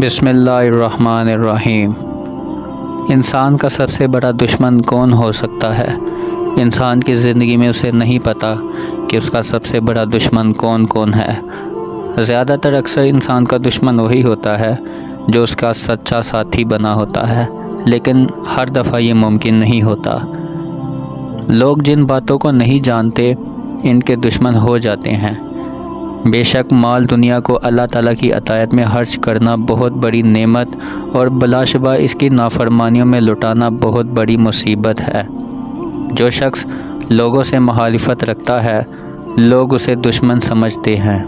بسم اللہ الرحمن الرحیم۔ انسان کا سب سے بڑا دشمن کون ہو سکتا ہے؟ انسان کی زندگی میں اسے نہیں پتہ کہ اس کا سب سے بڑا دشمن کون ہے۔ زیادہ تر اکثر انسان کا دشمن وہی ہوتا ہے جو اس کا سچا ساتھی بنا ہوتا ہے، لیکن ہر دفعہ یہ ممکن نہیں ہوتا۔ لوگ جن باتوں کو نہیں جانتے ان کے دشمن ہو جاتے ہیں۔ بے شک مال دنیا کو اللہ تعالیٰ کی عطیت میں خرچ کرنا بہت بڑی نعمت اور بلا شبہ اس کی نافرمانیوں میں لٹانا بہت بڑی مصیبت ہے۔ جو شخص لوگوں سے مخالفت رکھتا ہے لوگ اسے دشمن سمجھتے ہیں۔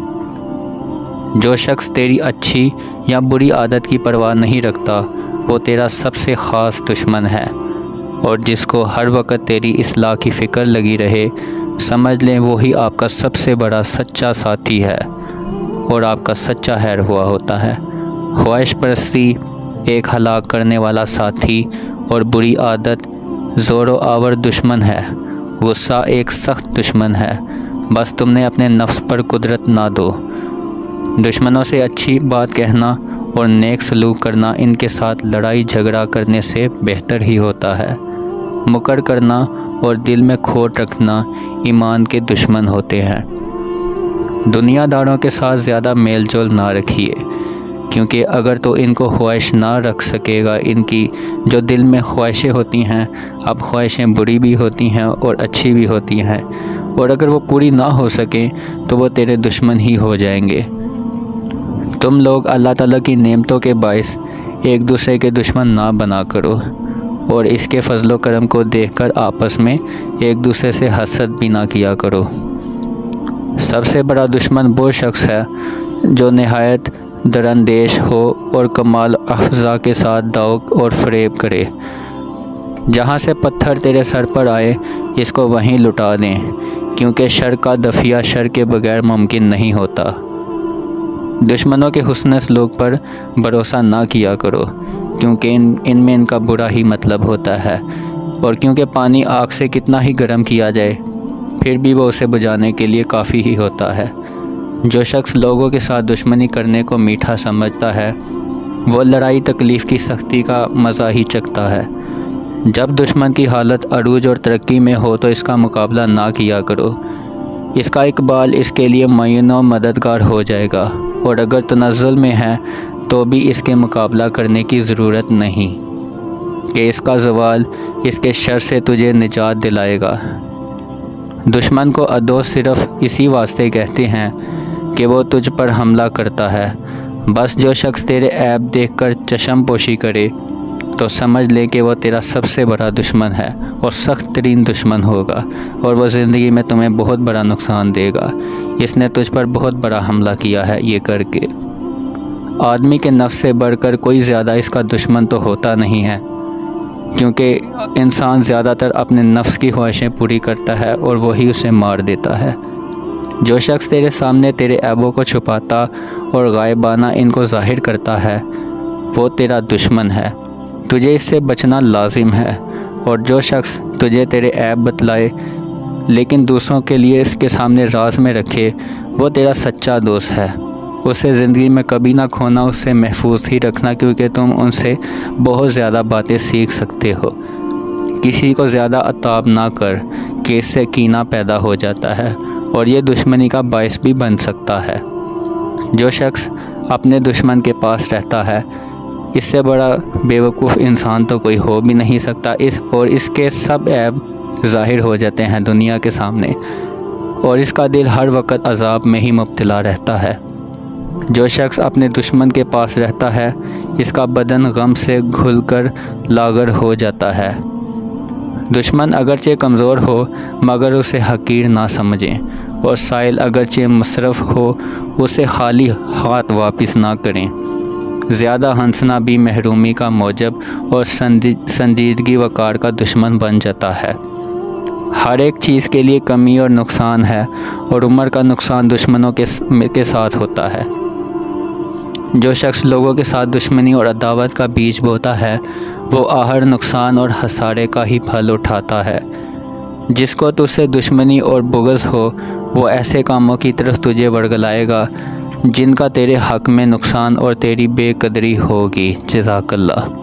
جو شخص تیری اچھی یا بری عادت کی پرواہ نہیں رکھتا وہ تیرا سب سے خاص دشمن ہے، اور جس کو ہر وقت تیری اصلاح کی فکر لگی رہے سمجھ لیں وہی آپ کا سب سے بڑا سچا ساتھی ہے اور آپ کا سچا خیر ہوا ہوتا ہے۔ خواہش پرستی ایک ہلاک کرنے والا ساتھی اور بری عادت زور و آور دشمن ہے۔ غصہ ایک سخت دشمن ہے، بس تم نے اپنے نفس پر قدرت نہ دو۔ دشمنوں سے اچھی بات کہنا اور نیک سلوک کرنا ان کے ساتھ لڑائی جھگڑا کرنے سے بہتر ہی ہوتا ہے۔ مکر کرنا اور دل میں کھوٹ رکھنا ایمان کے دشمن ہوتے ہیں۔ دنیا داروں کے ساتھ زیادہ میل جول نہ رکھیے، کیونکہ اگر تو ان کو خواہش نہ رکھ سکے گا ان کی جو دل میں خواہشیں ہوتی ہیں، اب خواہشیں بری بھی ہوتی ہیں اور اچھی بھی ہوتی ہیں، اور اگر وہ پوری نہ ہو سکیں تو وہ تیرے دشمن ہی ہو جائیں گے۔ تم لوگ اللہ تعالیٰ کی نعمتوں کے باعث ایک دوسرے کے دشمن نہ بنا کرو، اور اس کے فضل و کرم کو دیکھ کر آپس میں ایک دوسرے سے حسد بھی نہ کیا کرو۔ سب سے بڑا دشمن وہ شخص ہے جو نہایت دراندیش ہو اور کمال افزا کے ساتھ داؤ اور فریب کرے۔ جہاں سے پتھر تیرے سر پر آئے اس کو وہیں لٹا دیں، کیونکہ شر کا دفعہ شر کے بغیر ممکن نہیں ہوتا۔ دشمنوں کے حسن سلوک پر بھروسہ نہ کیا کرو، کیونکہ ان میں ان کا برا ہی مطلب ہوتا ہے، اور کیونکہ پانی آگ سے کتنا ہی گرم کیا جائے پھر بھی وہ اسے بجھانے کے لیے کافی ہی ہوتا ہے۔ جو شخص لوگوں کے ساتھ دشمنی کرنے کو میٹھا سمجھتا ہے وہ لڑائی تکلیف کی سختی کا مزہ ہی چکھتا ہے۔ جب دشمن کی حالت عروج اور ترقی میں ہو تو اس کا مقابلہ نہ کیا کرو، اس کا اقبال اس کے لیے معین و مددگار ہو جائے گا، اور اگر تنزل میں ہے تو بھی اس کے مقابلہ کرنے کی ضرورت نہیں، کہ اس کا زوال اس کے شر سے تجھے نجات دلائے گا۔ دشمن کو عدو صرف اسی واسطے کہتے ہیں کہ وہ تجھ پر حملہ کرتا ہے۔ بس جو شخص تیرے عیب دیکھ کر چشم پوشی کرے تو سمجھ لے کہ وہ تیرا سب سے بڑا دشمن ہے اور سخت ترین دشمن ہوگا، اور وہ زندگی میں تمہیں بہت بڑا نقصان دے گا۔ اس نے تجھ پر بہت بڑا حملہ کیا ہے یہ کر کے۔ آدمی کے نفس سے بڑھ کر کوئی زیادہ اس کا دشمن تو ہوتا نہیں ہے، کیونکہ انسان زیادہ تر اپنے نفس کی خواہشیں پوری کرتا ہے اور وہی اسے مار دیتا ہے۔ جو شخص تیرے سامنے تیرے عیبوں کو چھپاتا اور غائبانہ ان کو ظاہر کرتا ہے وہ تیرا دشمن ہے، تجھے اس سے بچنا لازم ہے۔ اور جو شخص تجھے تیرے عیب بتلائے لیکن دوسروں کے لیے اس کے سامنے راز میں رکھے وہ تیرا سچا دوست ہے۔ اسے زندگی میں کبھی نہ کھونا، اسے محفوظ ہی رکھنا، کیونکہ تم ان سے بہت زیادہ باتیں سیکھ سکتے ہو۔ کسی کو زیادہ عتاب نہ کر کہ اس سے کینہ پیدا ہو جاتا ہے اور یہ دشمنی کا باعث بھی بن سکتا ہے۔ جو شخص اپنے دشمن کے پاس رہتا ہے اس سے بڑا بیوقوف انسان تو کوئی ہو بھی نہیں سکتا، اور اس کے سب عیب ظاہر ہو جاتے ہیں دنیا کے سامنے، اور اس کا دل ہر وقت عذاب میں ہی مبتلا رہتا ہے۔ جو شخص اپنے دشمن کے پاس رہتا ہے اس کا بدن غم سے گھل کر لاغر ہو جاتا ہے۔ دشمن اگرچہ کمزور ہو مگر اسے حقیر نہ سمجھیں، اور سائل اگرچہ مصرف ہو اسے خالی ہاتھ واپس نہ کریں۔ زیادہ ہنسنا بھی محرومی کا موجب اور سنجیدگی وقار کا دشمن بن جاتا ہے۔ ہر ایک چیز کے لیے کمی اور نقصان ہے، اور عمر کا نقصان دشمنوں کے ساتھ ہوتا ہے۔ جو شخص لوگوں کے ساتھ دشمنی اور عداوت کا بیج بوتا ہے وہ آخر نقصان اور خسارے کا ہی پھل اٹھاتا ہے۔ جس کو تجھ سے دشمنی اور بغض ہو وہ ایسے کاموں کی طرف تجھے ورگلائے گا جن کا تیرے حق میں نقصان اور تیری بے قدری ہوگی۔ جزاک اللہ۔